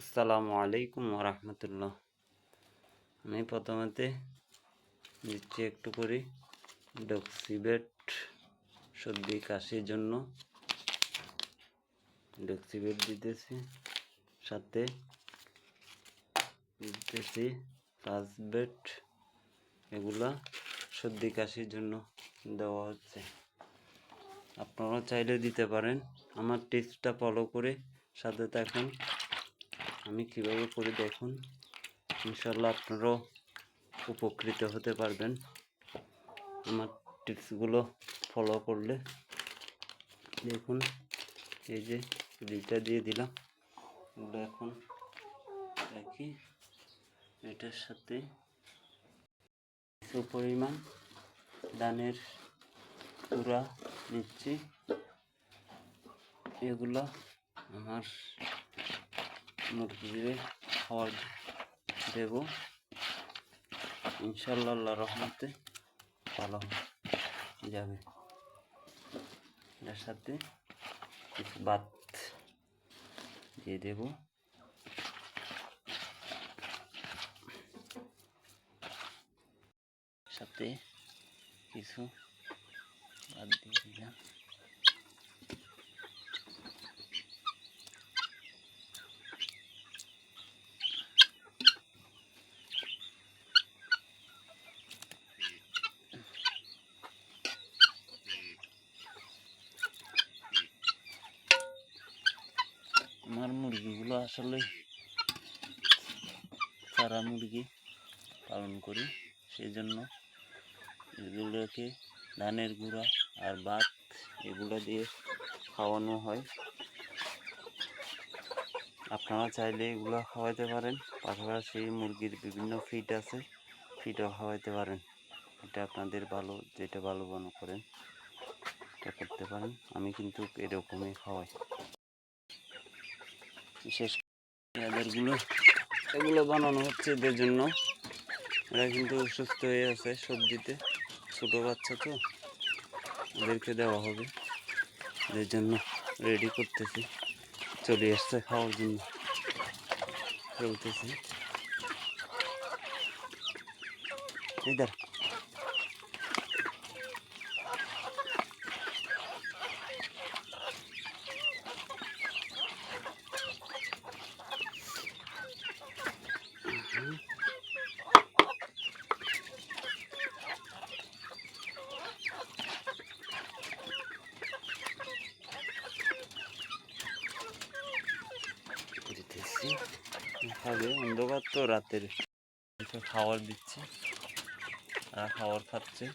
আসসালামু আলাইকুম ওরহমতুল্লাহ। আমি প্রথমতে দিচ্ছি একটু করে ডক্সিবেট সর্দি কাশির জন্য ডক্সিবেট দিতেছি, সাথে দিতেছি ফাসবেট। এগুলা সর্দি কাশির জন্য দেওয়া হচ্ছে। আপনারা চাইলে দিতে পারেন। আমার টিপসটা ফলো করে সাথে থাকুন। আমি কিভাবে করে দেখুন, ইনশাল্লাহ আপনারাও উপকৃত হতে পারবেন আমার টিপসগুলো ফলো করলে। দেখুন, এই যে দুইটা দিয়ে দিলাম, এগুলো এখন রাখি। এটার সাথে কিছু পরিমাণ ধানের গুঁড়া নিচ্ছি। এগুলো আমার মুরগিদের খাওয়ার দেব, ইনশাল্লাহ আল্লাহর রহমতে ভালো যাবে। এর সাথে কিছু ভাত দিয়ে দেব। সাথে কিছু ভাত দিয়ে দিলাম। আমার মুরগিগুলো আসলে চারা মুরগি পালন করি, সেই জন্য এগুলোকে ধানের গুঁড়া আর ভাত এগুলো দিয়ে খাওয়ানো হয়। আপনারা চাইলে এগুলো খাওয়াইতে পারেন, পাশাপাশি মুরগির বিভিন্ন ফিড আছে, ফিডও খাওয়াইতে পারেন। এটা আপনাদের ভালো, যেটা ভালো মনে করেন এটা করতে পারেন। আমি কিন্তু এরকমই খাওয়াই। বিশেষ এগুলো বানানো হচ্ছে এদের জন্য। এরা কিন্তু অসুস্থ হয়ে আছে সর্দিতে, ছোটো বাচ্চা তো, ওদেরকে দেওয়া হবে। এদের জন্য রেডি করতেছি, চলে আসছে খাওয়ার জন্য, চলতেছি। ইধার দিতেছি, খাবে। অন্ধকার তো, রাতের খাবার দিচ্ছে, আর খাবার খাচ্ছে।